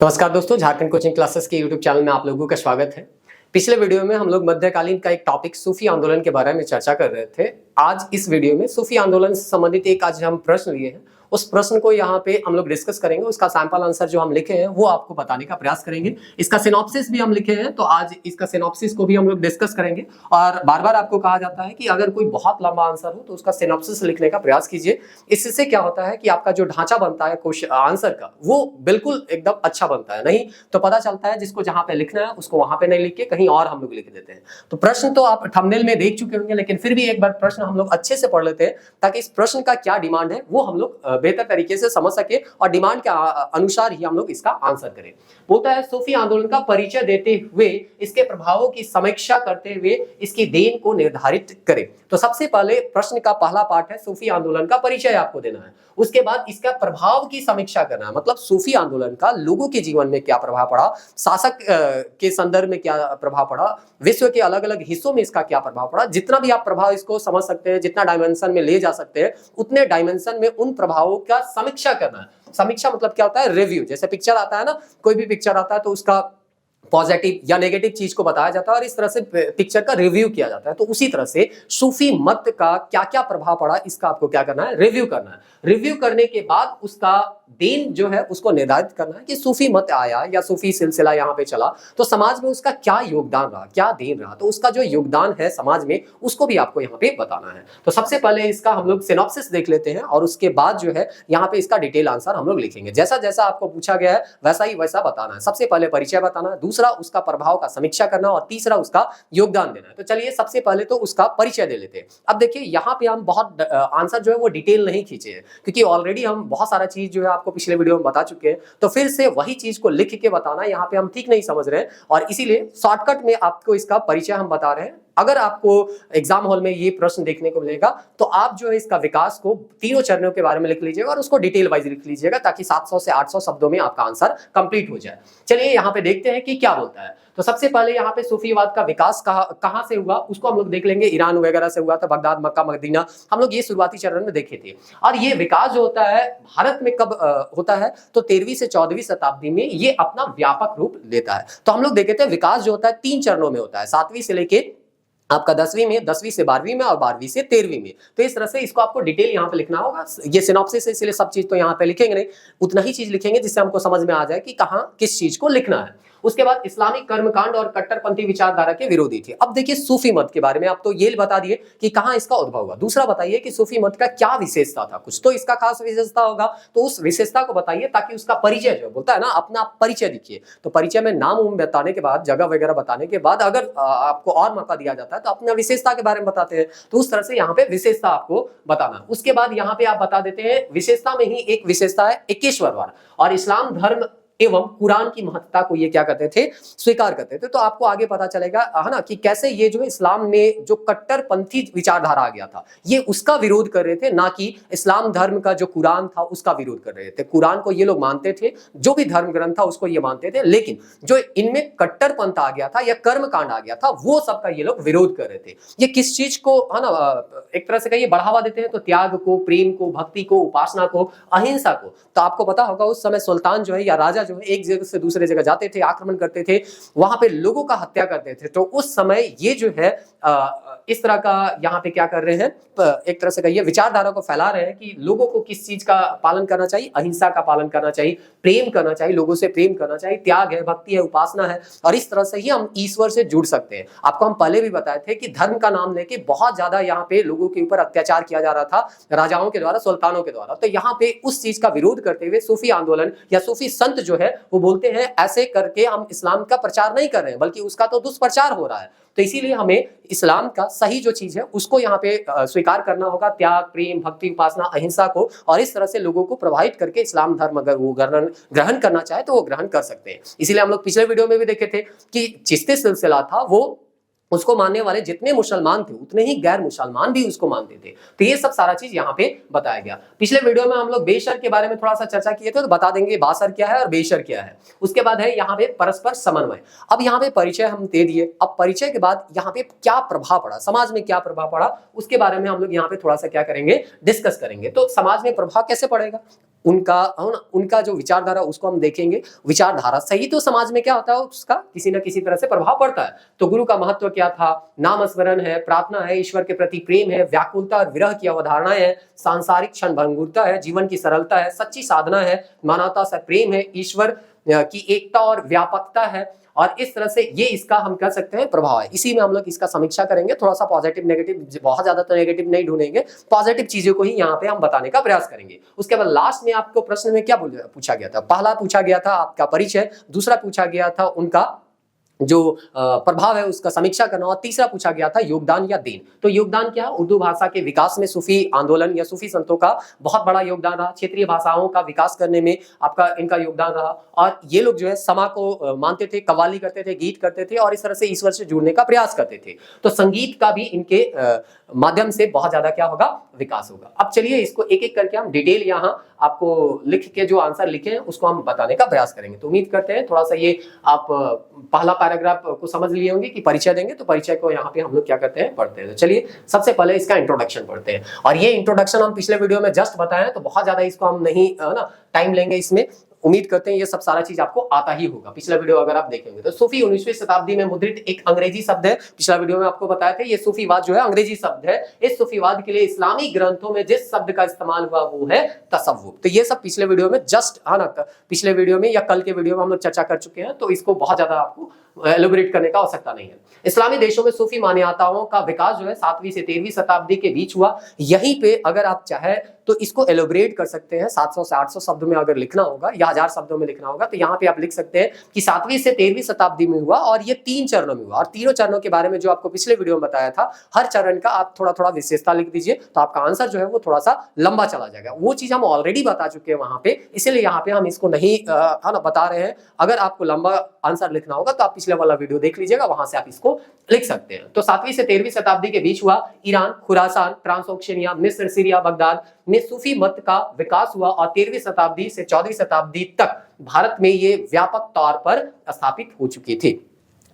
नमस्कार दोस्तों, Jharkhand coaching classes के यूट्यूब चैनल में आप लोगों का स्वागत है। पिछले वीडियो में हम लोग मध्यकालीन का एक टॉपिक सूफी आंदोलन के बारे में चर्चा कर रहे थे। आज इस वीडियो में सूफी आंदोलन से संबंधित एक आज हम प्रश्न लिए हैं, उस प्रश्न को यहाँ पे हम लोग डिस्कस करेंगे। उसका सैंपल आंसर जो हम लिखे हैं वो आपको बताने का प्रयास करेंगे। इसका सिनॉप्सिस भी हम लिखे हैं, तो आज इसका सिनॉप्सिस को भी हम लोग डिस्कस करेंगे। और बार बार आपको कहा जाता है कि अगर कोई बहुत लंबा आंसर हो तो उसका सिनॉप्सिस लिखने का प्रयास कीजिए। इससे क्या होता है कि आपका जो ढांचा बनता है क्वेश्चन आंसर का, वो बिल्कुल एकदम अच्छा बनता है। नहीं तो पता चलता है जिसको जहां पे लिखना है उसको वहां पे नहीं लिख के कहीं और हम लोग लिख देते हैं। तो प्रश्न तो आप थंबनेल में देख चुके होंगे, लेकिन फिर भी एक बार प्रश्न हम लोग अच्छे से पढ़ लेते हैं ताकि इस प्रश्न का क्या डिमांड है वो हम लोग बेहतर तरीके से समझ सके और डिमांड के अनुसार ही हम लोग इसका आंसर करें। बोलता है सूफी आंदोलन का परिचय देते हुए इसके प्रभावों की समीक्षा करते हुए इसकी देन को निर्धारित करें। तो सबसे पहले प्रश्न का पहला पार्ट है सूफी आंदोलन का परिचय आपको देना है। उसके बाद इसका प्रभाव की समीक्षा करना है, मतलब सूफी आंदोलन का लोगों के जीवन में क्या प्रभाव पड़ा, शासक के संदर्भ में क्या प्रभाव पड़ा, विश्व के अलग अलग हिस्सों में इसका क्या प्रभाव पड़ा। जितना भी आप प्रभाव इसको समझ सकते हैं, जितना डायमेंशन में ले जा सकते हैं, उतने डायमेंशन में उन प्रभावों का समीक्षा करना है। समीक्षा मतलब क्या होता है? रिव्यू। जैसे पिक्चर आता है ना, कोई भी पिक्चर आता है तो उसका पॉजिटिव या नेगेटिव चीज को बताया जाता है और इस तरह से पिक्चर का रिव्यू किया जाता है। तो उसी तरह से सूफी मत का क्या क्या प्रभाव पड़ा, इसका आपको क्या करना है? रिव्यू करना है। रिव्यू करने के बाद उसका देन जो है उसको निर्धारित करना है कि सूफी मत आया या सूफी सिलसिला यहाँ पे चला तो समाज में उसका क्या योगदान रहा, क्या देन रहा। तो उसका जो योगदान है समाज में उसको भी आपको यहाँ पे बताना है। तो सबसे पहले इसका हम लोग सिनॉप्सिस देख लेते हैं और उसके बाद जो है यहाँ पे इसका डिटेल आंसर हम लोग लिखेंगे। जैसा जैसा आपको पूछा गया है वैसा ही वैसा बताना है। सबसे पहले परिचय बताना है, दूसरा उसका प्रभाव का समीक्षा करना और तीसरा उसका योगदान देना है। तो चलिए सबसे पहले तो उसका परिचय दे लेते हैं। अब देखिए यहाँ पे हम बहुत आंसर जो है वो डिटेल नहीं खींचे हैं क्योंकि ऑलरेडी हम बहुत सारा चीज जो है आपको पिछले वीडियो में बता चुके हैं। तो फिर से वही चीज को लिख के बताना यहाँ पे हम ठीक नहीं समझ रहे हैं और इसीलिए शॉर्टकट में आपको इसका परिचय हम बता रहे हैं। अगर आपको एग्जाम हॉल में ये प्रश्न देखने को मिलेगा तो आप जो है इसका विकास को तीनों चरणों के बारे में लिख लीजिएगा और उसको डिटेल वाइज लिख लीजिएगा ताकि 700 से 800 शब्दों में आपका आंसर कंप्लीट हो जाए। चलिए यहाँ पे देखते हैं कि क्या बोलता है। तो सबसे पहले यहाँ पे सूफीवाद का विकास कहां से हुआ उसको हम लोग देख लेंगे। ईरान वगैरह से हुआ था, बगदाद, मक्का, मदीना, हम लोग ये शुरुआती चरण में देखे थे। और ये विकास जो होता है भारत में कब होता है तो 13वीं से 14वीं शताब्दी में ये अपना व्यापक रूप लेता है। तो हम लोग देखे थे विकास जो होता है 3 चरणों में होता है, 7वीं से लेके आपका 10वीं में, 10वीं से 12वीं में और 12वीं से 13वीं में। तो इस तरह से इसको आपको डिटेल यहाँ पे लिखना होगा। ये सिनॉप्सिस है इसलिए सब चीज तो यहाँ पे लिखेंगे नहीं, उतना ही चीज लिखेंगे जिससे हमको समझ में आ जाए कि कहाँ किस चीज को लिखना है। उसके बाद इस्लामिक कर्मकांड और कट्टरपंथी विचारधारा के विरोधी थे। अब देखिए सूफी मत के बारे में आप तो ये बता दिए कि कहाँ इसका उद्भव हुआ। दूसरा बताइए कि सूफी मत का क्या विशेषता था, कुछ तो इसका खास विशेषता होगा, तो उस विशेषता को बताइए ताकि उसका परिचय जो बोलता है ना अपना परिचय दिखिए। तो परिचय में नाम बताने के बाद, जगह वगैरह बताने के बाद अगर आपको और मौका दिया जाता है तो अपना विशेषता के बारे में बताते हैं। तो उस तरह से यहाँ पे विशेषता आपको बताना। उसके बाद यहाँ पे आप बता देते हैं विशेषता में ही एक विशेषता है एकेश्वरवाद और इस्लाम धर्म एवं कुरान की महत्ता को ये क्या करते थे? स्वीकार करते थे। तो आपको आगे पता चलेगा है ना कि कैसे ये जो इस्लाम में जो कट्टरपंथी विचारधारा आ गया था ये उसका विरोध कर रहे थे, ना कि इस्लाम धर्म का जो कुरान था उसका विरोध कर रहे थे। कुरान को ये लोग मानते थे, जो भी धर्म ग्रंथ था उसको ये मानते थे, लेकिन जो इनमें कट्टरपंथ आ गया था या कर्मकांड आ गया था वो सबका ये लोग विरोध कर रहे थे। ये किस चीज को है ना एक तरह से कहिए बढ़ावा देते हैं? तो त्याग को, प्रेम को, भक्ति को, उपासना को, अहिंसा को। तो आपको पता होगा उस समय सुल्तान जो है या राजा जो है एक जगह से दूसरे जगह जाते थे, आक्रमण करते थे, वहां पे लोगों का हत्या करते थे। तो उस समय ये जो है इस तरह का यहाँ पे क्या कर रहे हैं, एक तरह से कहिए विचारधारा को फैला रहे हैं कि लोगों को किस चीज का पालन करना चाहिए? अहिंसा का पालन करना चाहिए, प्रेम करना चाहिए, लोगों से प्रेम करना चाहिए, त्याग है, भक्ति है, उपासना है और इस तरह से ही हम ईश्वर से जुड़ सकते हैं। आपको हम पहले भी बताए थे कि धर्म का नाम लेके बहुत ज्यादा यहाँ पे लोगों के ऊपर अत्याचार किया जा रहा था राजाओं के द्वारा, सुल्तानों के द्वारा। तो यहाँ पे उस चीज का विरोध करते हुए सूफी आंदोलन या सूफी संत जो है वो बोलते हैं ऐसे करके हम इस्लाम का प्रचार नहीं कर रहे हैं बल्कि उसका तो दुष्प्रचार हो रहा है। तो इसीलिए हमें इस्लाम का सही जो चीज है उसको यहाँ पे स्वीकार करना होगा, त्याग, प्रेम, भक्ति, उपासना, अहिंसा को, और इस तरह से लोगों को प्रभावित करके इस्लाम धर्म अगर वो ग्रहण करना चाहे तो वो ग्रहण कर सकते हैं। इसीलिए हम लोग पिछले वीडियो में भी देखे थे कि चिश्ती सिलसिला था वो उसको मानने वाले जितने मुसलमान थे उतने ही गैर मुसलमान भी उसको मानते थे। तो ये सब सारा चीज यहाँ पे बताया गया। पिछले वीडियो में हम लोग बेशर के बारे में थोड़ा सा चर्चा किए थे, तो बता देंगे बासर क्या है और बेशर क्या है। उसके बाद है यहाँ पे परस्पर समन्वय। अब यहाँ पे परिचय हम दे दिए। अब परिचय के बाद यहाँ पे क्या प्रभाव पड़ा, समाज में क्या प्रभाव पड़ा, उसके बारे में हम लोग यहाँ पे थोड़ा सा क्या करेंगे, डिस्कस करेंगे। तो समाज में प्रभाव कैसे पड़ेगा, उनका जो विचारधारा उसको हम देखेंगे। विचारधारा सही तो समाज में क्या होता है, उसका किसी न किसी तरह से प्रभाव पड़ता है। तो गुरु का महत्व क्या था, नाम स्मरण है, प्रार्थना है, ईश्वर के प्रति प्रेम है, व्याकुलता और विरह की अवधारणाएं है, सांसारिक क्षणभंगुरता है, जीवन की सरलता है, सच्ची साधना है, मानवता से प्रेम है, ईश्वर की एकता और व्यापकता है। और इस तरह से ये इसका हम कह सकते हैं प्रभाव है। इसी में हम लोग इसका समीक्षा करेंगे, थोड़ा सा पॉजिटिव नेगेटिव, बहुत ज्यादा तो नेगेटिव नहीं ढूंढेंगे, पॉजिटिव चीजों को ही यहाँ पे हम बताने का प्रयास करेंगे। उसके बाद लास्ट में आपको प्रश्न में क्या पूछा गया था, पहला पूछा गया था आपका परिचय, दूसरा पूछा गया था उनका जो प्रभाव है उसका समीक्षा करना, और तीसरा पूछा गया था योगदान या देन। तो योगदान क्या है, उर्दू भाषा के विकास में सूफी आंदोलन या सूफी संतों का बहुत बड़ा योगदान रहा, क्षेत्रीय भाषाओं का विकास करने में आपका इनका योगदान रहा। और ये लोग जो है समा को मानते थे, कव्वाली करते थे, गीत करते थे और इस तरह से ईश्वर से जुड़ने का प्रयास करते थे। तो संगीत का भी इनके माध्यम से बहुत ज्यादा क्या होगा, विकास होगा। अब चलिए इसको एक एक करके हम डिटेल यहाँ आपको लिख के जो आंसर लिखे हैं उसको हम बताने का प्रयास करेंगे। तो उम्मीद करते हैं थोड़ा सा ये आप पहला पैराग्राफ को समझ लिए होंगे कि परिचय देंगे, तो परिचय को यहाँ पे हम लोग क्या करते हैं, पढ़ते हैं। तो चलिए सबसे पहले इसका इंट्रोडक्शन पढ़ते हैं। और ये इंट्रोडक्शन हम पिछले वीडियो में जस्ट बताएं, तो बहुत ज्यादा इसको हम नहीं ना टाइम लेंगे इसमें। उम्मीद करते हैं ये सब सारा चीज आपको आता ही होगा। पिछला वीडियो अगर आप देखेंगे तो सूफी 19वीं शताब्दी में मुद्रित एक अंग्रेजी शब्द है। पिछला वीडियो में आपको बताया था ये सूफीवाद जो है अंग्रेजी शब्द है। इस सूफीवाद के लिए इस्लामी ग्रंथों में जिस शब्द का इस्तेमाल हुआ वो है तसव्वुफ। तो ये सब पिछले वीडियो में जस्ट पिछले वीडियो में या कल के वीडियो में हम लोग चर्चा कर चुके हैं, तो इसको बहुत ज्यादा आपको एलोबरेट करने का आवश्यकता नहीं है। इस्लामी देशों में सूफी मान्यताओं का विकास जो है 7वीं से 13वीं शताब्दी के बीच हुआ। यहीं पे अगर आप चाहे तो इसको एलोबरेट कर सकते हैं, 700 से 800 शब्दों में अगर लिखना होगा या 1000 शब्दों में लिखना होगा, तो यहाँ पे आप लिख सकते हैं कि 7वीं से 13वीं शताब्दी में हुआ और ये 3 चरणों में हुआ। और तीनों चरणों के बारे में जो आपको पिछले वीडियो में बताया था, हर चरण का आप थोड़ा थोड़ा विशेषता लिख दीजिए, तो आपका आंसर जो है वो थोड़ा सा लंबा चला जाएगा। वो चीज हम ऑलरेडी बता चुके हैं वहां पे, इसीलिए यहाँ पे हम इसको नहीं बता रहे हैं। अगर आपको लंबा आंसर लिखना होगा तो आप पिछले वाला वीडियो देख लीजिएगा, वहां से आप इसको लिख सकते हैं। तो 7वीं से 13वीं शताब्दी के बीच हुआ। ईरान, खुरासान, ट्रांसओक्शेनिया, मिस्र, सीरिया, बगदाद में सूफी मत का विकास हुआ और 13वीं शताब्दी से 14वीं शताब्दी तक भारत में ये व्यापक तौर पर स्थापित हो चुकी थी।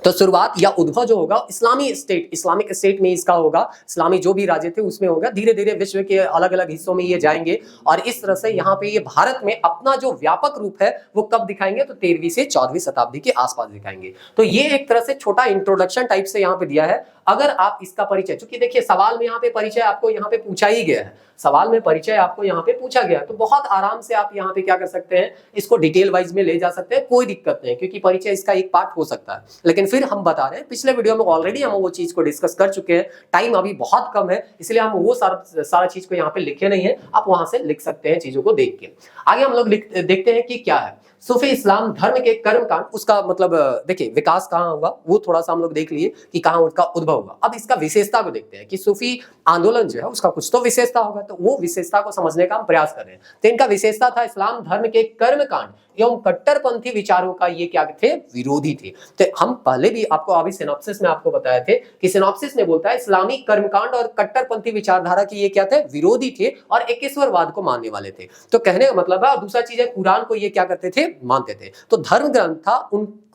तो शुरुआत या उद्भव जो होगा इस्लामिक स्टेट में इसका होगा। इस्लामी जो भी राज्य थे उसमें होगा। धीरे धीरे विश्व के अलग अलग हिस्सों में ये जाएंगे और इस तरह से यहाँ पे ये भारत में अपना जो व्यापक रूप है वो कब दिखाएंगे, तो 13वीं से 14वीं शताब्दी के आसपास दिखाएंगे। तो ये एक तरह से छोटा इंट्रोडक्शन टाइप से यहाँ पे दिया है। अगर आप इसका परिचय, चूंकि देखिए सवाल में यहाँ पे परिचय आपको यहाँ पे पूछा ही गया है, सवाल में परिचय आपको यहाँ पे पूछा गया है, तो बहुत आराम से आप यहाँ पे क्या कर सकते हैं, इसको डिटेल वाइज में ले जा सकते हैं, कोई दिक्कत नहीं, क्योंकि परिचय इसका एक पार्ट हो सकता है। लेकिन फिर हम बता रहे हैं, पिछले वीडियो में ऑलरेडी हम वो चीज को डिस्कस कर चुके हैं, टाइम अभी बहुत कम है, इसलिए हम वो सारा चीज को यहाँ पे लिखे नहीं है, आप वहां से लिख सकते हैं चीजों को देख के। आगे हम लोग देखते हैं कि क्या है सूफी इस्लाम धर्म के कर्मकांड। उसका मतलब देखिए विकास कहाँ हुआ वो थोड़ा सा हम लोग देख लिए कि कहाँ उसका उद्भव हुआ। अब इसका विशेषता को देखते हैं कि सूफी आंदोलन जो है उसका कुछ तो विशेषता होगा, तो वो विशेषता को समझने का हम प्रयास कर रहे हैं। तो इनका विशेषता था इस्लाम धर्म के कर्मकांड एवं कट्टरपंथी विचारों का ये क्या थे, विरोधी थे। तो हम पहले भी आपको अभी सिनॉप्सिस में आपको बताए थे कि सिनॉप्सिस में बोलता है इस्लामी कर्मकांड और कट्टरपंथी विचारधारा की ये क्या थे, विरोधी थे और एकेश्वरवाद को मानने वाले थे। तो कहने का मतलब है, और दूसरा चीज है कुरान को ये क्या करते थे, मानते थे। तो धर्म ग्रंथ था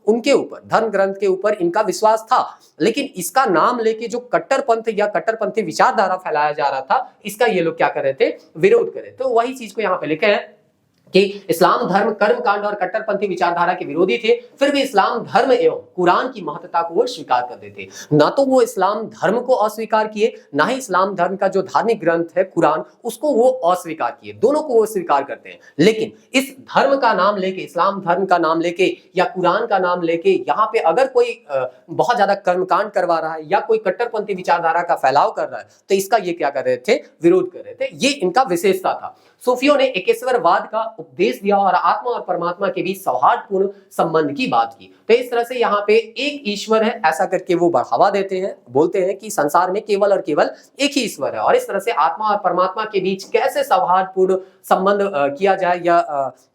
उनके ऊपर, धर्म ग्रंथ के ऊपर इनका विश्वास था, लेकिन इसका नाम लेके जो कट्टरपंथ या कट्टरपंथी विचारधारा फैलाया जा रहा था, इसका ये लोग क्या कर रहे थे, विरोध कर रहे थे। तो वही चीज को यहाँ पे लिखे हैं कि इस्लाम धर्म कर्मकांड और कट्टरपंथी विचारधारा के विरोधी थे, फिर भी इस्लाम धर्म एवं कुरान की महत्ता को वो स्वीकार करते थे। ना तो वो इस्लाम धर्म को अस्वीकार किए, ना ही इस्लाम धर्म का जो धार्मिक ग्रंथ है कुरान उसको वो अस्वीकार किए, दोनों को वो स्वीकार करते हैं। लेकिन इस धर्म का नाम लेके, इस्लाम धर्म का नाम लेके या कुरान का नाम लेके यहाँ पे अगर कोई बहुत ज्यादा कर्मकांड करवा रहा है या कोई कट्टरपंथी विचारधारा का फैलाव कर रहा है, तो इसका ये क्या कर रहे थे, विरोध कर रहे थे। ये इनका विशेषता था। सूफियों ने एकेश्वरवाद का उपदेश दिया और आत्मा और परमात्मा के बीच सौहार्दपूर्ण संबंध की बात की। तो इस तरह से यहाँ पे एक ईश्वर है ऐसा करके वो बढ़ावा देते हैं, बोलते हैं कि संसार में केवल और केवल एक ही ईश्वर है, और इस तरह से आत्मा और परमात्मा के बीच कैसे सौहार्दपूर्ण संबंध किया जाए या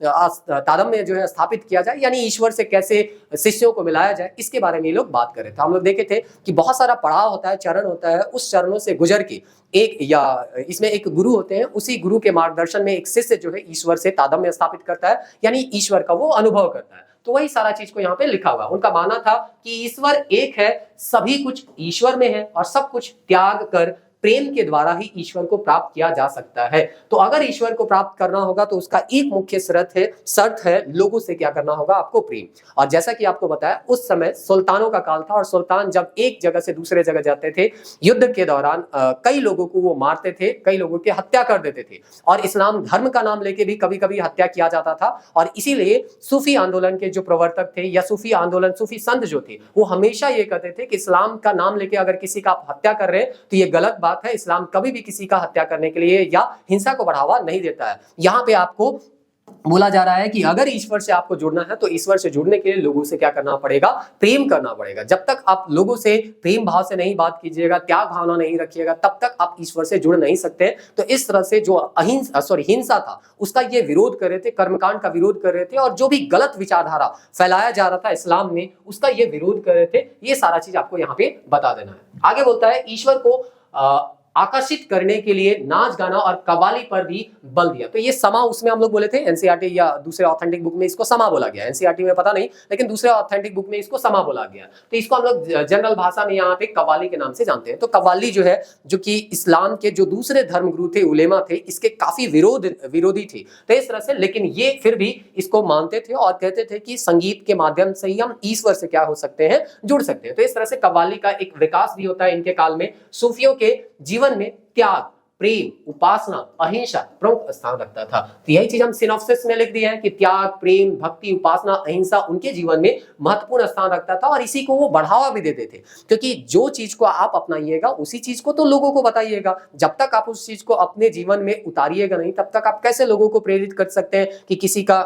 तारतम्य जो है स्थापित किया जाए, यानी ईश्वर से कैसे शिष्यों को मिलाया जाए, इसके बारे में लोग बात कर रहे थे। हम लोग देखे थे कि बहुत सारा पड़ाव होता है, चरण होता है, उस चरणों से गुजर के एक या इसमें एक गुरु होते हैं, उसी गुरु के मार्गदर्शन में एक शिष्य जो है ईश्वर से तादात्म्य स्थापित करता है, यानी ईश्वर का वो अनुभव करता है। तो वही सारा चीज को यहाँ पे लिखा हुआ। उनका मानना था कि ईश्वर एक है, सभी कुछ ईश्वर में है और सब कुछ त्याग कर प्रेम के द्वारा ही ईश्वर को प्राप्त किया जा सकता है। तो अगर ईश्वर को प्राप्त करना होगा तो उसका एक मुख्य शर्त है लोगों से क्या करना होगा, आपको प्रेम। और जैसा कि आपको बताया उस समय सुल्तानों का काल था और सुल्तान जब एक जगह से दूसरे जगह जाते थे युद्ध के दौरान कई लोगों को वो मारते थे, कई लोगों की हत्या कर देते थे और इस्लाम धर्म का नाम लेके भी कभी कभी हत्या किया जाता था। और इसीलिए सूफी आंदोलन के जो प्रवर्तक थे या सूफी संत जो थे वो हमेशा ये कहते थे कि इस्लाम का नाम लेके अगर किसी का आप हत्या कर रहे हैं तो ये गलत बात है। इस्लाम कभी भी किसी का हत्या करने के लिए या हिंसा को बढ़ावा नहीं देता है। यहाँ पे आपको बोला जा रहा है कि अगर ईश्वर से आपको जुड़ना है तो ईश्वर से जुड़ने के लिए लोगों से क्या करना पड़ेगा, प्रेम करना पड़ेगा। जब तक आप लोगों से प्रेम भाव से नहीं बात कीजिएगा, त्याग भावना नहीं रखिएगा, तब तक आप ईश्वर से जुड़ नहीं सकते। तो इस तरह से जो हिंसा था उसका ये विरोध कर रहे थे, कर्मकांड का विरोध कर रहे थे और जो भी गलत विचारधारा फैलाया जा रहा था इस्लाम में उसका ये विरोध कर रहे थे। ये सारा चीज आपको यहाँ पे बता देना है। आगे बोलता है ईश्वर को आकर्षित करने के लिए नाच गाना और कव्वाली पर भी बल दिया। तो ये समा उसमें हम लोग बोले थे एनसीईआरटी या दूसरे ऑथेंटिक बुक में इसको समा बोला गया, एनसीईआरटी में पता नहीं लेकिन दूसरे ऑथेंटिक बुक में इसको समा बोला गया। तो इसको हम लोग जनरल भाषा में यहाँ पे कव्वाली के नाम से जानते हैं। तो कव्वाली जो है जो कि इस्लाम के जो दूसरे धर्मगुरु थे, उलेमा थे, इसके काफी विरोधी थे। तो इस तरह से लेकिन ये फिर भी इसको मानते थे और कहते थे कि संगीत के माध्यम से ही हम ईश्वर से क्या हो सकते हैं, जुड़ सकते हैं। तो इस तरह से कव्वाली का एक विकास भी होता है इनके काल में। सूफियों के जीवन में त्याग, प्रेम, उपासना, अहिंसा प्रमुख स्थान रखता था। तो यही चीज हम सिनॉप्सिस में लिख दिए हैं कि त्याग, प्रेम, भक्ति, उपासना, अहिंसा उनके जीवन में महत्वपूर्ण स्थान रखता था और इसी को वो बढ़ावा भी देते थे। क्योंकि जो चीज को आप अपनाइएगा उसी चीज को तो लोगों को बताइएगा। जब तक आप उस चीज को अपने जीवन में उतारिएगा नहीं तब तक आप कैसे लोगों को प्रेरित कर सकते हैं कि किसी का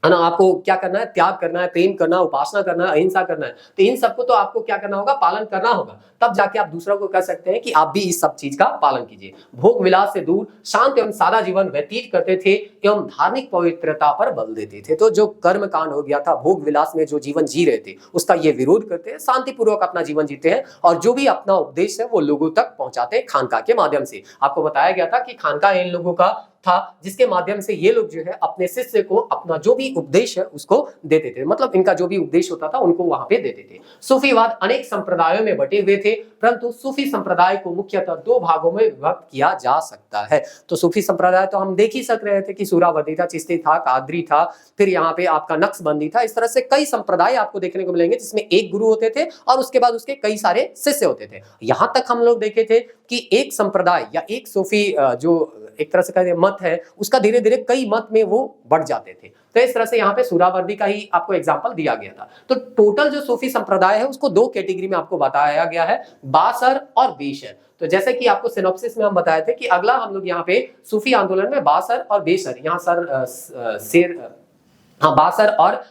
है ना, आपको क्या करना है, त्याग करना है, प्रेम करना है, उपासना करना है, अहिंसा करना है। तो इन सबको तो आपको क्या करना होगा, पालन करना होगा। तब जाके आप दूसरों को कह सकते हैं कि आप भी इस सब चीज का पालन कीजिए। भोग विलास से दूर शांत एवं सादा जीवन व्यतीत करते थे एवं धार्मिक पवित्रता पर बल देते थे। तो जो कर्म कांड हो गया था, भोग विलास में जो जीवन जी रहे थे उसका ये विरोध करते हैं, शांतिपूर्वक अपना जीवन जीते हैं और जो भी अपना उपदेश है वो लोगों तक पहुंचाते हैं खानका के माध्यम से। आपको बताया गया था कि खानका इन लोगों का था जिसके माध्यम से ये लोग जो है अपने शिष्य को अपना जो भी उपदेश है उसको देते थे, मतलब इनका जो भी उपदेश होता था उनको वहां पे देते थे। सूफीवाद अनेक संप्रदायों में बटे हुए थे, परंतु सूफी संप्रदाय को मुख्यतः दो भागों में विभक्त किया जा सकता है। तो सूफी संप्रदाय तो हम देख ही सक रहे थे कि सूरावर्दी था, चिश्ती था, कादरी था, फिर यहाँ पे आपका नक्शबंदी था। इस तरह से कई संप्रदाय आपको देखने को मिलेंगे जिसमें एक गुरु होते थे और उसके बाद उसके कई सारे शिष्य होते थे। यहां तक हम लोग देखे थे कि एक संप्रदाय या एक सूफी जो एक तरह से कहते हैं मत है उसका धीरे धीरे कई मत में वो बढ़ जाते थे। तो इस तरह से यहाँ पे सूरावर्दी का ही आपको एग्जांपल दिया गया था। तो टोटल जो सूफी संप्रदाय है उसको दो कैटेगरी में आपको बताया गया है, बासर और बेसर। तो जैसे कि आपको सिनॉप्सिस में हम बताए थे कि अगला हम लोग यहाँ पे सूफी आंदोलन में बासर और बेसर, यहाँ बासर और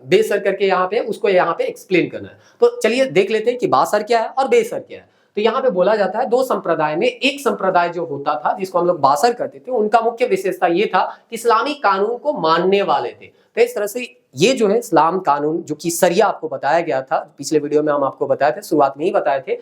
बेसर करके यहाँ पे उसको यहाँ पे एक्सप्लेन करना है। तो चलिए देख लेते हैं कि बासर क्या है और बेसर क्या है। तो यहाँ पे बोला जाता है दो संप्रदाय में एक संप्रदाय जो होता था जिसको हम लोग बासर करते थे, उनका मुख्य विशेषता ये था कि इस्लामी कानून को मानने वाले थे। तो इस तरह से ये जो है इस्लाम कानून जो कि सरिया आपको बताया गया था, पिछले वीडियो में हम आपको बताए थे, शुरुआत में ही बताए थे,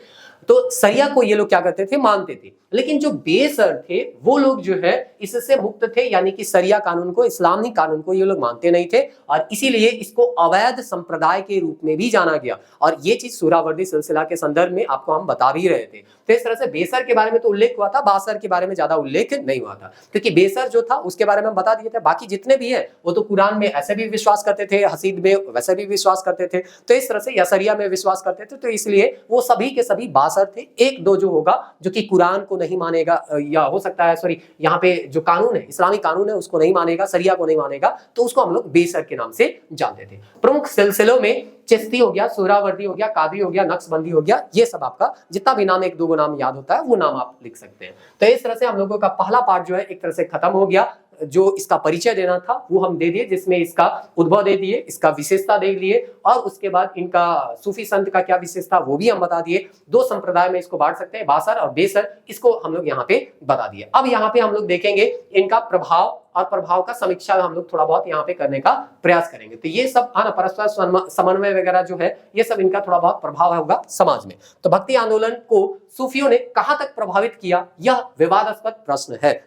तो सरिया को ये लोग क्या करते थे, मानते थे। लेकिन जो बेसर थे वो लोग जो है इससे मुक्त थे, यानी कि सरिया कानून को, इस्लामी कानून को ये लोग मानते नहीं थे और इसीलिए इसको अवैध संप्रदाय के रूप में भी जाना गया। और ये चीज सूरावर्दी सिलसिला के संदर्भ में आपको हम बता भी रहे थे। तो इस तरह से बेसर के बारे में तो उल्लेख हुआ था, बासर के बारे में ज्यादा उल्लेख नहीं हुआ था, क्योंकि बेसर जो था उसके बारे में हम बता दिए थे। बाकी जितने भी है वो तो कुरान में ऐसे भी विश्वास करते थे, हसीद में वैसे भी विश्वास करते थे, तो इस तरह से या सरिया में विश्वास करते थे। तो इसलिए वो सभी के सभी बासर थे। एक दो जो होगा जो कि कुरान को नहीं मानेगा, या हो सकता है सॉरी यहाँ पे जो कानून है, इस्लामी कानून है, उसको नहीं मानेगा, सरिया को नहीं मानेगा, तो उसको हम लोग बेसर के नाम से जानते थे। प्रमुख सिलसिलों में चिश्ती हो गया, सूरावर्दी हो गया, कादरी हो गया, नक्शबंदी हो गया, ये सब आपका जितना भी नाम एक दो नाम याद होता है वो नाम आप लिख सकते हैं। तो इस तरह से हम लोगों का पहला पार्ट जो है एक तरह से खत्म हो गया। जो इसका परिचय देना था वो हम दे दिए, जिसमें इसका उद्भव दे दिए, इसका विशेषता दे दिए और उसके बाद इनका सूफी संत का क्या विशेषता वो भी हम बता दिए। दो संप्रदाय में इसको बांट सकते हैं, बासर और बेसर, इसको हम लोग यहाँ पे बता दिए। अब यहाँ पे हम लोग देखेंगे इनका प्रभाव और प्रभाव का समीक्षा हम लोग थोड़ा बहुत यहाँ पे करने का प्रयास करेंगे। तो ये सब परस्पर समन्वय वगैरह जो है ये सब इनका थोड़ा बहुत प्रभाव होगा समाज में। तो भक्ति आंदोलन को सूफियों ने कहां तक प्रभावित किया, यह विवादास्पद प्रश्न है।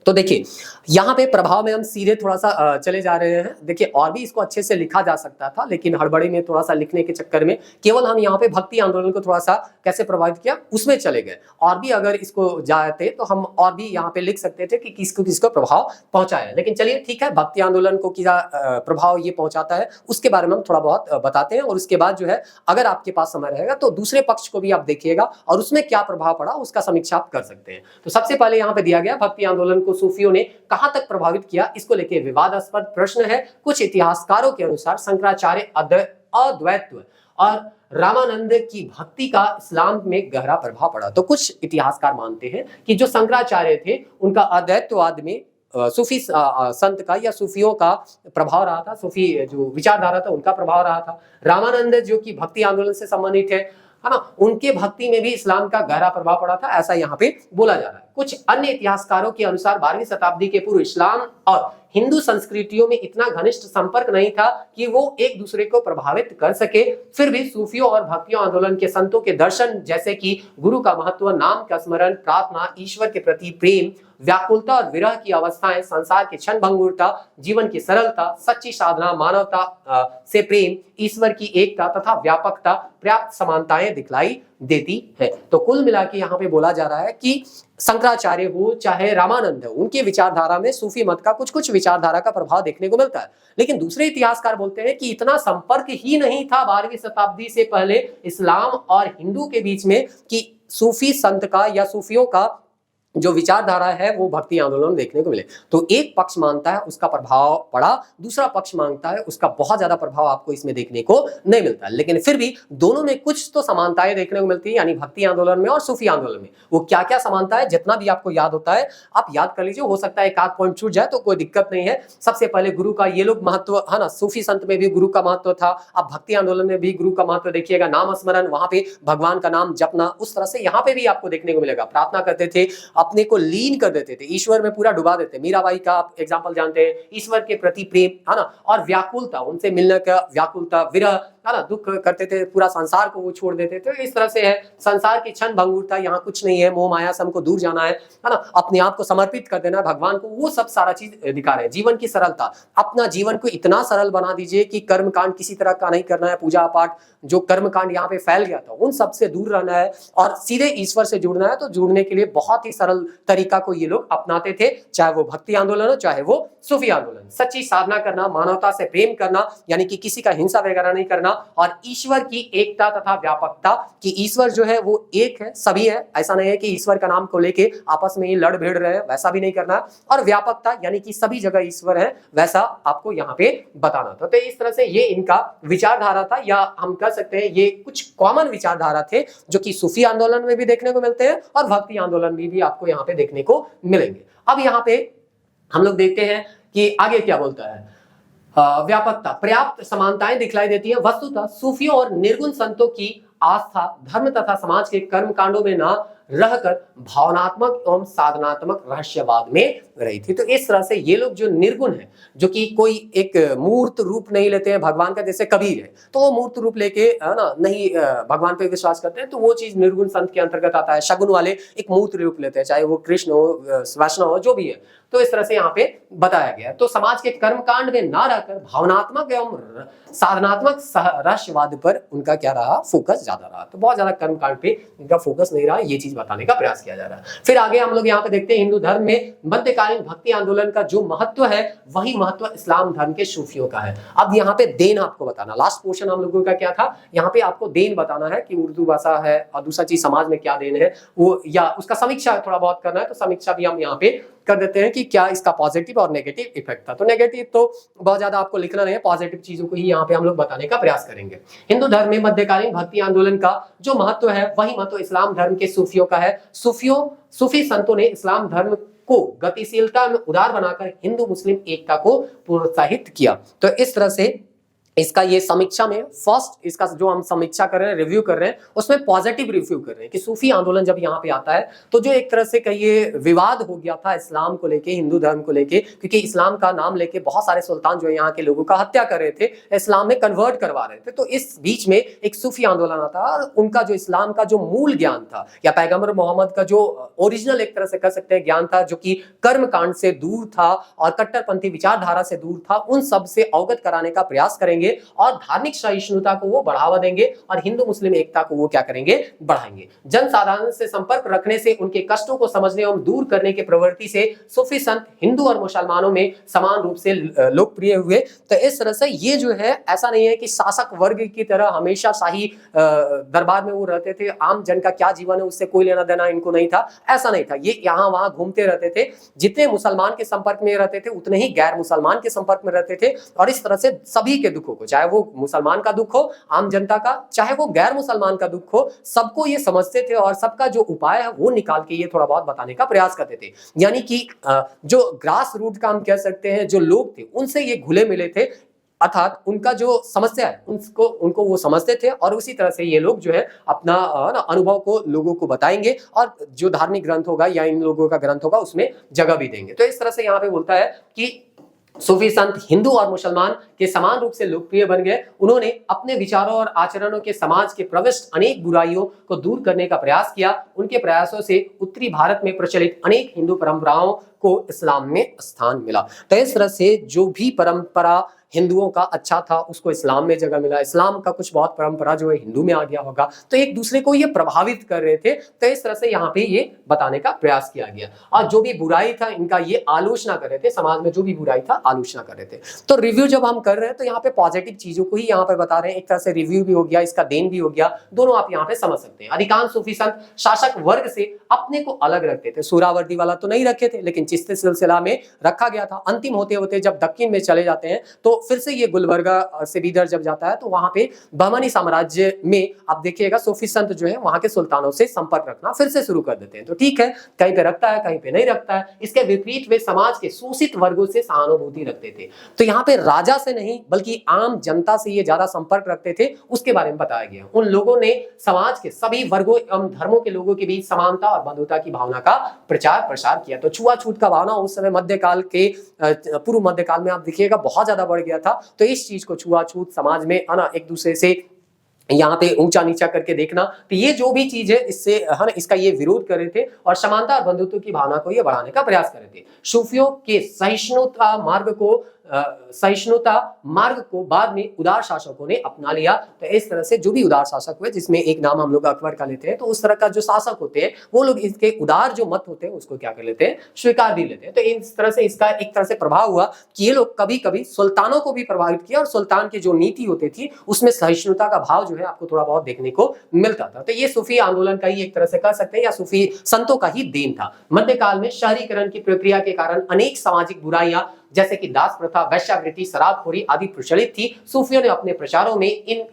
तो देखिए यहाँ पे प्रभाव में हम सीधे थोड़ा सा चले जा रहे हैं। देखिए और भी इसको अच्छे से लिखा जा सकता था, लेकिन हड़बड़ी में थोड़ा सा लिखने के चक्कर में केवल हम यहाँ पे भक्ति आंदोलन को थोड़ा सा कैसे प्रभावित किया उसमें चले गए। और भी अगर इसको जाते तो हम और भी यहाँ पे लिख सकते थे कि किसको किसको प्रभाव पहुंचाया। लेकिन चलिए ठीक है, भक्ति आंदोलन को क्या प्रभाव ये पहुंचाता है उसके बारे में हम थोड़ा बहुत बताते हैं, और उसके बाद जो है अगर आपके पास समय रहेगा तो दूसरे पक्ष को भी आप देखिएगा और उसमें क्या प्रभाव पड़ा उसका समीक्षा आप कर सकते हैं। तो सबसे पहले यहाँ पे दिया गया भक्ति आंदोलन को सूफियों ने कहां तक प्रभावित किया, इसको लेके विवादास्पद प्रश्न है। कुछ इतिहासकारों के अनुसार शंकराचार्य अद्वैत्व और रामानंद की भक्ति का इस्लाम में गहरा प्रभाव पड़ा। तो कुछ इतिहासकार मानते हैं कि जो शंकराचार्य थे उनका अद्वैतवाद में सूफी संत का या सूफियों का प्रभाव रहा था, सूफी जो विचारधारा था उनका प्रभाव रहा था। रामानंद जो कि भक्ति आंदोलन से संबंधित है ना, उनके भक्ति में भी इस्लाम का गहरा प्रभाव पड़ा था, ऐसा यहाँ पे बोला जा रहा है। कुछ अन्य इतिहासकारों के अनुसार 12वीं शताब्दी के पूर्व इस्लाम और हिंदू संस्कृतियों में इतना घनिष्ठ संपर्क नहीं था कि वो एक दूसरे को प्रभावित कर सके। फिर भी सूफियों और भक्तियों आंदोलन के संतों के दर्शन जैसे कि गुरु का महत्व, नाम का स्मरण, प्रार्थना, ईश्वर के प्रति प्रेम, व्याकुलता और विरह की अवस्थाएं, संसार की क्षण भंगुरता, जीवन की सरलता, सच्ची साधना, मानवता से प्रेम, ईश्वर की एकता तथा व्यापकता पर्याप्त समानताएं दिखलाई देती है। तो कुल मिला के यहाँ पे बोला जा रहा है कि शंकराचार्य हो चाहे रामानंद हो, उनके विचारधारा में सूफी मत का कुछ कुछ विचारधारा का प्रभाव देखने को मिलता है। लेकिन दूसरे इतिहासकार बोलते हैं कि इतना संपर्क ही नहीं था 12वीं शताब्दी से पहले इस्लाम और हिंदू के बीच में कि सूफी संत का या सूफियों का जो विचारधारा है वो भक्ति आंदोलन देखने को मिले। तो एक पक्ष मानता है उसका प्रभाव पड़ा, दूसरा पक्ष मानता है उसका बहुत ज्यादा प्रभाव आपको इसमें देखने को नहीं मिलता। लेकिन फिर भी दोनों में कुछ तो समानताएं देखने को मिलती है, यानी भक्ति आंदोलन में और सूफी आंदोलन में। वो क्या क्या समानता है जितना भी आपको याद होता है आप याद कर लीजिए, हो सकता है एक आध पॉइंट छूट जाए तो कोई दिक्कत नहीं है। सबसे पहले गुरु का ये लोग महत्व है ना, सूफी संत में भी गुरु का महत्व था, अब भक्ति आंदोलन में भी गुरु का महत्व देखिएगा, नाम स्मरण, वहां पे भगवान का नाम जपना, उस तरह से यहाँ पे भी आपको देखने को मिलेगा। प्रार्थना करते थे, अपने को लीन कर देते थे, ईश्वर में पूरा डुबा देते। मीराबाई का आप एग्जांपल जानते हैं, ईश्वर के प्रति प्रेम है ना, और व्याकुलता, उनसे मिलने का व्याकुलता, विरह है ना, दुख करते थे, पूरा संसार को वो छोड़ देते थे। इस तरह से है संसार की क्षण भंगुरता, यहाँ कुछ नहीं है, मोह माया से हमको दूर जाना है ना, अपने आप को समर्पित कर देना भगवान को, वो सब सारा चीज दिखा रहे हैं। जीवन की सरलता, अपना जीवन को इतना सरल बना दीजिए कि कर्म कांड किसी तरह का नहीं करना है, पूजा पाठ जो कर्म कांड यहाँ पे फैल गया था उन सब से दूर रहना है और सीधे ईश्वर से जुड़ना है। तो जुड़ने के लिए बहुत ही सरल तरीका को ये लोग अपनाते थे, चाहे वो भक्ति आंदोलन हो चाहे वो सूफी आंदोलन। सच्ची साधना करना, मानवता से प्रेम करना, यानी कि किसी का हिंसा वगैरह नहीं करना, और ईश्वर की एकता तथा व्यापकता कि ईश्वर जो है वो एक है, सभी है, ऐसा नहीं है कि ईश्वर का नाम को लेके आपस में ये लड़ भिड़ रहे हैं, वैसा भी नहीं करना। और व्यापकता यानी कि सभी जगह ईश्वर है, वैसा आपको यहाँ पे बताना था। तो इस तरह से ये इनका विचारधारा था, या हम कह सकते हैं ये कुछ कॉमन विचारधारा थे जो कि सूफी आंदोलन में भी देखने को मिलते हैं और भक्ति आंदोलन में भी आपको यहाँ पे देखने को मिलेंगे। अब यहाँ पे हम लोग देखते हैं कि आगे क्या बोलता है। व्यापकता, पर्याप्त समानताएं दिखलाई देती हैं। वस्तुतः सूफियों और निर्गुण संतों की आस्था धर्म तथा समाज के कर्म कांडों में न रहकर भावनात्मक एवं साधनात्मक रहस्यवाद में रही थी। तो इस तरह से ये लोग जो निर्गुण है, जो कि कोई एक मूर्त रूप नहीं लेते हैं भगवान का, जैसे कबीर है तो वो मूर्त रूप लेके है ना नहीं भगवान पे विश्वास करते हैं, तो वो चीज निर्गुण संत के अंतर्गत आता है। शगुन वाले एक मूर्त रूप लेते हैं, चाहे वो कृष्ण हो, वैष्णव हो, जो भी है। तो इस तरह से यहाँ पे बताया गया। तो समाज के कर्मकांड में ना रहकर भावनात्मक एवं साधनात्मक रहस्यवाद पर उनका क्या रहा, फोकस ज्यादा रहा। तो बहुत ज्यादा कर्मकांड पे इनका फोकस नहीं रहा, ये चीज बताने का प्रयास किया जा रहा है। फिर आगे हम लोग यहाँ पे देखते हैं हिंदू धर्म में मध्यकालीन भक्ति आंदोलन का जो महत्व है वही महत्व इस्लाम धर्म के सूफियों का है। अब यहाँ पे देन आपको बताना, लास्ट पोर्शन हम लोगों का क्या था, यहाँ पे आपको देन बताना है कि उर्दू भाषा है और दूसरा चीज समाज में क्या देन है वो, या उसका समीक्षा थोड़ा बहुत करना है। तो समीक्षा भी हम यहाँ पे कर देते हैं कि क्या इसका पॉजिटिव और नेगेटिव इफेक्ट था। तो नेगेटिव तो बहुत ज्यादा आपको लिखना नहीं है, पॉजिटिव चीजों को ही यहाँ पे हम लोग बताने का प्रयास करेंगे। हिंदू धर्म में मध्यकालीन भक्ति आंदोलन का जो महत्व है वही महत्व इस्लाम धर्म के सूफियों का है। सूफी संतों ने इस्लाम धर्म को गतिशीलता में उदार बनाकर हिंदू मुस्लिम एकता को प्रोत्साहित किया। तो इस तरह से इसका ये समीक्षा में फर्स्ट इसका जो हम समीक्षा कर रहे हैं, रिव्यू कर रहे हैं, उसमें पॉजिटिव रिव्यू कर रहे हैं कि सूफी आंदोलन जब यहाँ पे आता है तो जो एक तरह से कहिए विवाद हो गया था इस्लाम को लेके, हिंदू धर्म को लेके, क्योंकि इस्लाम का नाम लेके बहुत सारे सुल्तान जो है यहाँ के लोगों का हत्या कर रहे थे, इस्लाम में कन्वर्ट करवा रहे थे। तो इस बीच में एक सूफी आंदोलन आता है और उनका जो इस्लाम का जो मूल ज्ञान था या पैगंबर मोहम्मद का जो ओरिजिनल एक तरह से कह सकते हैं ज्ञान था, जो कि कर्म कांड से दूर था और कट्टरपंथी विचारधारा से दूर था, उन सब से अवगत कराने का प्रयास करेंगे और धार्मिक सहिष्णुता को वो बढ़ावा देंगे और हिंदू मुस्लिम एकता को वो क्या करेंगे, बढ़ाएंगे। जनसाधारण से संपर्क रखने से, उनके कष्टों को समझने एवं दूर करने की प्रवृत्ति से सूफी संत हिंदू और मुसलमानों में समान रूप से लोकप्रिय हुए। तो इस तरह से ये जो है, ऐसा नहीं है कि शासक वर्ग की तरह हमेशा शाही दरबार में वो रहते थे, आम जन का क्या जीवन है उससे कोई लेना देना इनको नहीं था, ऐसा नहीं था। ये यहाँ वहां घूमते रहते थे, जितने मुसलमान के संपर्क में रहते थे उतने ही गैर मुसलमान के संपर्क में रहते थे, और इस तरह से सभी के दुखों को, चाहे वो मुसलमान का दुख हो, आम जनता का, चाहे वो गैर मुसलमान का दुख हो, सबको ये समझते थे और सबका जो उपाय है वो निकाल के ये थोड़ा बहुत बताने का प्रयास करते थे। यानी कि जो ग्रास रूट का हम कह सकते हैं, जो लोग थे उनसे ये घुले मिले थे, अर्थात उनका जो समस्या है उनको वो समझते थे, और उसी तरह से ये लोग जो है अपना अनुभव को लोगों को बताएंगे और जो धार्मिक ग्रंथ होगा या इन लोगों का ग्रंथ होगा उसमें जगह भी देंगे। तो इस तरह से यहाँ पे बोलता है कि सूफी संत हिंदू और मुसलमान के समान रूप से लोकप्रिय बन गए। उन्होंने अपने विचारों और आचरणों के समाज के प्रविष्ट अनेक बुराइयों को दूर करने का प्रयास किया। उनके प्रयासों से उत्तरी भारत में प्रचलित अनेक हिंदू परंपराओं को इस्लाम में स्थान मिला। तो इस तरह से जो भी परंपरा हिंदुओं का अच्छा था उसको इस्लाम में जगह मिला, इस्लाम का कुछ बहुत परंपरा जो है हिंदू में आ गया होगा, तो एक दूसरे को ये प्रभावित कर रहे थे। तो इस तरह से यहाँ पे ये बताने का प्रयास किया गया, और जो भी बुराई था इनका ये आलोचना कर रहे थे, समाज में जो भी बुराई था आलोचना कर रहे थे। तो रिव्यू जब हम कर रहे हैं तो यहाँ पे पॉजिटिव चीजों को ही यहाँ पे बता रहे हैं, एक तरह से रिव्यू भी हो गया, इसका देन भी हो गया, दोनों आप यहाँ पे समझ सकते हैं। अधिकांश सूफी संत शासक वर्ग से अपने को अलग रखते थे, सूरावर्दी वाला तो नहीं रखे थे लेकिन चिश्ती सिलसिला में रखा गया था। अंतिम होते होते जब दक्षिण में चले जाते हैं तो फिर से ये गुलबर्गा से बीदर जब जाता है तो वहां पे बहमनी साम्राज्य में आप देखिएगा सूफी संत जो है वहां के सुल्तानों से संपर्क रखना फिर से शुरू कर देते हैं। तो ठीक है, कहीं पे रखता है कहीं पे नहीं रखता है। इसके विपरीत वे समाज के शोषित वर्गों से सहानुभूति रखते थे। तो यहाँ पे राजा से नहीं बल्कि आम जनता से ये ज्यादा संपर्क रखते थे, उसके बारे में बताया गया। उन लोगों ने समाज के सभी वर्गों एवं धर्मों के लोगों के बीच समानता और बंधुता की भावना का प्रचार प्रसार किया। तो छुआछूत का भावना उस समय मध्यकाल के पूर्व मध्यकाल में आप देखिएगा बहुत ज्यादा बढ़ गया था। तो इस चीज को छुआछूत समाज में है ना, एक दूसरे से यहाँ पे ऊंचा नीचा करके देखना, तो ये जो भी चीज है इससे है ना, इसका ये विरोध कर रहे थे और समानता और बंधुत्व की भावना को ये बढ़ाने का प्रयास कर रहे थे। सूफियों के सहिष्णुता मार्ग को बाद में उदार शासकों ने अपना लिया। तो इस तरह से जो भी उदार शासक हुए, जिसमें एक नाम हम लोग अकबर का लेते हैं, तो उस तरह का जो शासक होते हैं वो लोग इसके उदार जो मत होते हैं उसको क्या कर लेते हैं, स्वीकार भी लेते हैं। तो इस तरह से इसका एक तरह से प्रभाव हुआ कि ये लोग कभी कभी सुल्तानों को भी प्रभावित किया और सुल्तान की जो नीति होती थी उसमें सहिष्णुता का भाव जो है आपको थोड़ा बहुत देखने को मिलता था। तो ये सूफी आंदोलन का ही एक तरह से कह सकते हैं या सूफी संतों का ही देन था। मध्यकाल में शहरीकरण की प्रक्रिया के कारण अनेक सामाजिक बुराइयां जैसे कि दास प्रथा, वैश्यावृत्ति, शराबखोरी आदि प्रचलित थी। सूफियों ने अपने प्रचारों में इन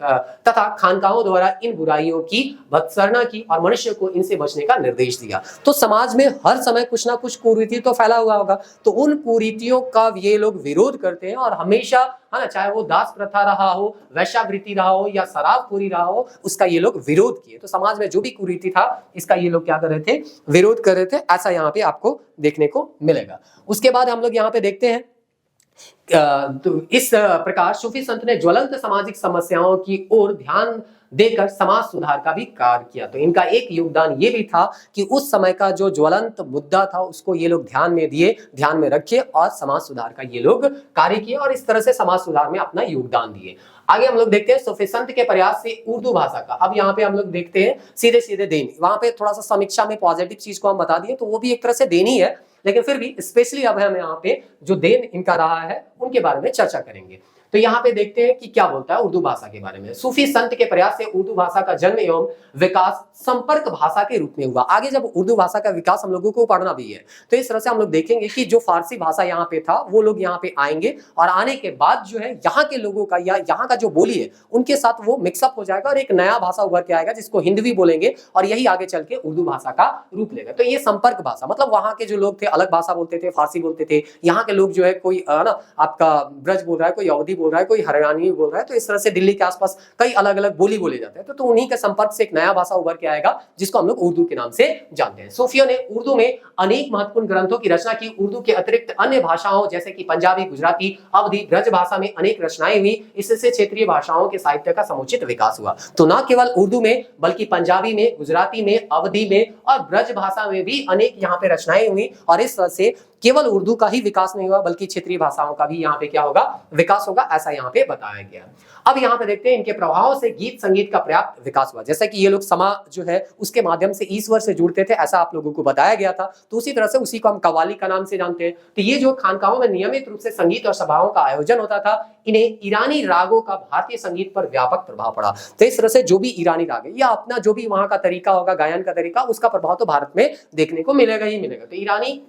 तथा खानकाहों द्वारा इन बुराइयों की भत्सना की और मनुष्य को इनसे बचने का निर्देश दिया। तो समाज में हर समय कुछ ना कुछ कुरीति तो फैला हुआ होगा, तो उन कुरीतियों का ये लोग विरोध करते हैं और हमेशा है ना, चाहे वो दास प्रथा रहा हो, वैश्यावृत्ति रहा हो या शराबखोरी रहा हो, उसका ये लोग विरोध किए। तो समाज में जो भी कुरीति था इसका ये लोग क्या कर रहे थे, विरोध कर रहे थे। ऐसा यहाँ पे आपको देखने को मिलेगा। उसके बाद हम लोग यहाँ पे देखते हैं तो इस प्रकार सूफी संत ने ज्वलंत सामाजिक समस्याओं की ओर ध्यान देकर समाज सुधार का भी कार्य किया। तो इनका एक योगदान ये भी था कि उस समय का जो ज्वलंत मुद्दा था उसको ये लोग ध्यान में दिए, ध्यान में रखे और समाज सुधार का ये लोग कार्य किए और इस तरह से समाज सुधार में अपना योगदान दिए। आगे हम लोग देखते हैं सूफी संत के प्रयास से उर्दू भाषा का। अब यहाँ पे हम लोग देखते हैं सीधे सीधे देन, वहां पे थोड़ा सा समीक्षा में पॉजिटिव चीज को हम बता दिए, तो वो भी एक तरह से देन ही है, लेकिन फिर भी स्पेशली अब हम यहाँ पे जो देन इनका रहा है उनके बारे में चर्चा करेंगे। तो यहाँ पे देखते हैं कि क्या बोलता है उर्दू भाषा के बारे में। सूफी संत के प्रयास से उर्दू भाषा का जन्म एवं विकास संपर्क भाषा के रूप में हुआ। आगे जब उर्दू भाषा का विकास हम लोगों को पढ़ना भी है, तो इस तरह से हम लोग देखेंगे कि जो फारसी भाषा यहाँ पे था वो लोग यहाँ पे आएंगे और आने के बाद जो है यहाँ के लोगों का या यहाँ का जो बोली है उनके साथ वो मिक्सअप हो जाएगा और एक नया भाषा उभर के आएगा जिसको हिंदी बोलेंगे और यही आगे चल के उर्दू भाषा का रूप लेगा। तो ये संपर्क भाषा मतलब वहां के जो लोग थे अलग भाषा बोलते थे, फारसी बोलते थे, यहाँ के लोग जो है कोई ना आपका ब्रज बोल रहा है, कोई अवधी बोल रहा है, कोई हरियाणवी बोल रहा है, तो इस तरह से दिल्ली के आसपास कई अलग अलग बोली बोले जाते हैं। तो उन्हीं के संपर्क से एक नया भाषा उभर के आएगा जिसको हम लोग उर्दू के नाम से जानते हैं। सूफियों ने उर्दू में अनेक महत्वपूर्ण ग्रंथों की रचना की। उर्दू के अतिरिक्त अन्य भाषाओं जैसे कि पंजाबी, गुजराती, अवधी, ब्रज भाषा में अनेक रचनाएं हुई। इससे क्षेत्रीय भाषाओं के साहित्य का समुचित विकास हुआ। तो न केवल उर्दू में बल्कि पंजाबी में, गुजराती में, अवधी में और ब्रज भाषा में भी अनेक यहाँ पे रचनाएं हुई। और इस तरह से केवल उर्दू का ही विकास नहीं हुआ बल्कि क्षेत्रीय भाषाओं का भी यहाँ पे क्या होगा, विकास होगा, ऐसा यहाँ पे बताया गया। अब यहाँ पे देखते हैं इनके प्रभाव से गीत संगीत का पर्याप्त विकास हुआ। जैसा कि ये लोग समाज जो है उसके माध्यम से ईश्वर से जुड़ते थे, ऐसा आप लोगों को बताया गया था। तो उसी तरह से उसी को हम कव्वाली का नाम से जानते हैं। तो ये जो खानकाहों में नियमित रूप से संगीत और सभाओं का आयोजन होता था, इन्हें ईरानी रागों का भारतीय संगीत पर व्यापक प्रभाव पड़ा। तो इस तरह से जो भी ईरानी राग है या अपना जो भी वहां का तरीका होगा, गायन का तरीका, उसका प्रभाव तो भारत में देखने को मिलेगा ही मिलेगा। तो ईरानी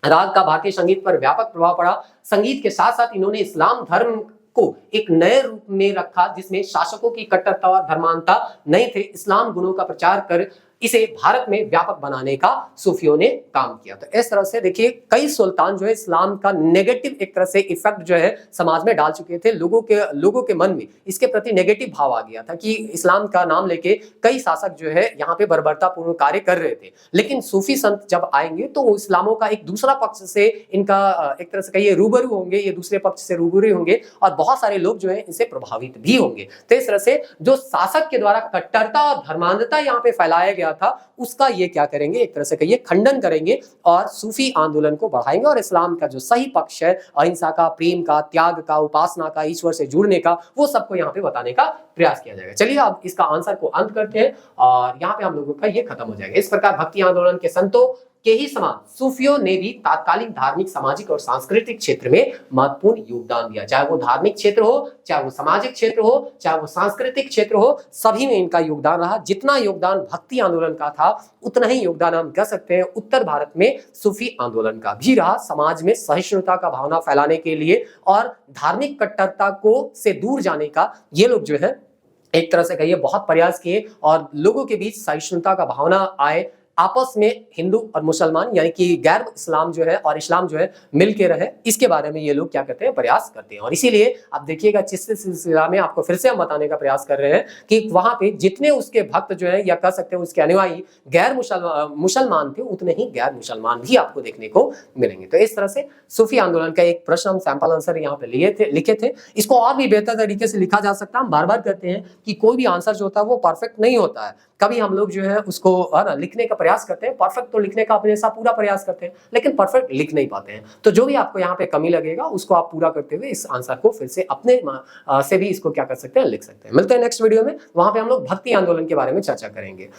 राग का भारतीय संगीत पर व्यापक प्रभाव पड़ा। संगीत के साथ साथ इन्होंने इस्लाम धर्म को एक नए रूप में रखा जिसमें शासकों की कट्टरता और धर्मांता नहीं थे। इस्लाम गुणों का प्रचार कर इसे भारत में व्यापक बनाने का सूफियों ने काम किया। तो इस तरह से देखिए कई सुल्तान जो है इस्लाम का नेगेटिव एक तरह से इफेक्ट जो है समाज में डाल चुके थे। लोगों के मन में इसके प्रति नेगेटिव भाव आ गया था कि इस्लाम का नाम लेके कई शासक जो है यहाँ पे बर्बरतापूर्ण कार्य कर रहे थे। लेकिन सूफी संत जब आएंगे तो इस्लामों का एक दूसरा पक्ष से इनका एक तरह से कहिए रूबरू होंगे, ये दूसरे पक्ष से रूबरू होंगे और बहुत सारे लोग जो है इनसे प्रभावित भी होंगे। तो इस तरह से जो शासक के द्वारा कट्टरता और धर्मांधता यहाँ पे फैलाया गया था उसका ये क्या करेंगे, एक तरह से कहिए खंडन करेंगे और सूफी आंदोलन को बढ़ाएंगे और इस्लाम का जो सही पक्ष है, अहिंसा का, प्रेम का, त्याग का, उपासना का, ईश्वर से जुड़ने का, वो सबको यहाँ पे बताने का प्रयास किया जाएगा। चलिए अब इसका आंसर को अंत करते हैं और यहाँ पे हम लोगों का ये खत्म हो जाएगा। इस प्रकार भक्ति आंदोलन के संतों के ही समान सूफियों ने भी तात्कालिक धार्मिक, सामाजिक और सांस्कृतिक क्षेत्र में महत्वपूर्ण योगदान दिया। चाहे वो धार्मिक क्षेत्र हो, चाहे वो सामाजिक क्षेत्र हो, चाहे वो सांस्कृतिक क्षेत्र हो, सभी में इनका योगदान रहा। जितना योगदान भक्ति आंदोलन का था उतना ही योगदान हम कह सकते हैं उत्तर भारत में सूफी आंदोलन का भी रहा। समाज में सहिष्णुता का भावना फैलाने के लिए और धार्मिक कट्टरता को से दूर जाने का ये लोग जो है एक तरह से कहिए बहुत प्रयास किए और लोगों के बीच सहिष्णुता का भावना आए। आपस में हिंदू और मुसलमान यानी कि गैर इस्लाम जो है और इस्लाम जो है मिलके रहे, इसके बारे में ये लोग क्या करते हैं, प्रयास करते हैं। और इसीलिए आप देखिएगा चिश्ती सिलसिला में आपको फिर से हम बताने का प्रयास कर रहे हैं कि वहां पे जितने उसके भक्त जो है या कह सकते हैं उसके अनुयायी गैर मुसलमान थे, उतने ही गैर मुसलमान भी आपको देखने को मिलेंगे। तो इस तरह से सूफी आंदोलन का एक प्रश्न हम सैंपल आंसर यहाँ पे लिखे थे। इसको और भी बेहतर तरीके से लिखा जा सकता है। हम बार बार कहते हैं कि कोई भी आंसर जो होता है वो परफेक्ट नहीं होता है। कभी हम लोग जो है उसको है ना लिखने का प्रयास करते हैं, परफेक्ट तो लिखने का अपने साथ पूरा प्रयास करते हैं लेकिन परफेक्ट लिख नहीं पाते हैं। तो जो भी आपको यहाँ पे कमी लगेगा उसको आप पूरा करते हुए इस आंसर को फिर से अपने से भी इसको क्या कर सकते हैं, लिख सकते हैं। मिलते हैं नेक्स्ट वीडियो में, वहां पे हम लोग भक्ति आंदोलन के बारे में चर्चा करेंगे।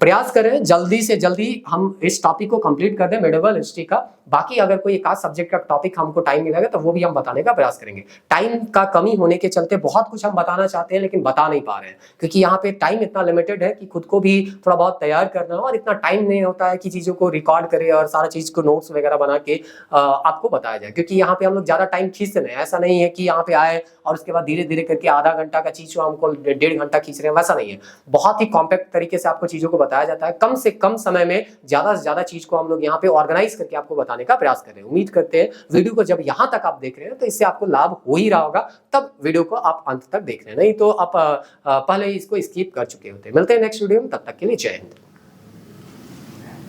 प्रयास करें जल्दी से जल्दी हम इस टॉपिक को कंप्लीट कर दें मेडिवल हिस्ट्री का। बाकी अगर कोई एक आध सब्जेक्ट का टॉपिक हमको टाइम मिलेगा तो वो भी हम बताने का प्रयास करेंगे। टाइम का कमी होने के चलते बहुत कुछ हम बताना चाहते हैं लेकिन बता नहीं पा रहे हैं क्योंकि यहाँ पे टाइम इतना लिमिटेड है कि खुद को भी थोड़ा बहुत तैयार करना हो और इतना टाइम नहीं होता है कि चीजों को रिकॉर्ड करे और सारा चीज को नोट्स वगैरह बना के आपको बताया जाए। क्योंकि यहाँ पे हम लोग ज्यादा टाइम खींचते नहीं, ऐसा नहीं है कि यहाँ पे आए और उसके बाद धीरे धीरे करके आधा घंटा का चीज हमको 1.5 घंटा खींच रहे हैं, वैसा नहीं है। बहुत ही कॉम्पैक्ट तरीके से आपको चीजों को बताया जाता है। कम से कम समय में ज्यादा से ज्यादा चीज को हम लोग यहाँ पे ऑर्गेनाइज करके आपको बताने का प्रयास कर रहे हैं। उम्मीद करते हैं वीडियो को जब यहाँ तक आप देख रहे हैं तो इससे आपको लाभ हो ही रहा होगा, तब वीडियो को आप अंत तक देख रहे हैं, नहीं तो आप पहले ही इसको स्किप कर चुके होते हैं। मिलते हैं नेक्स्ट वीडियो में, तब तक के लिए जय हिंद।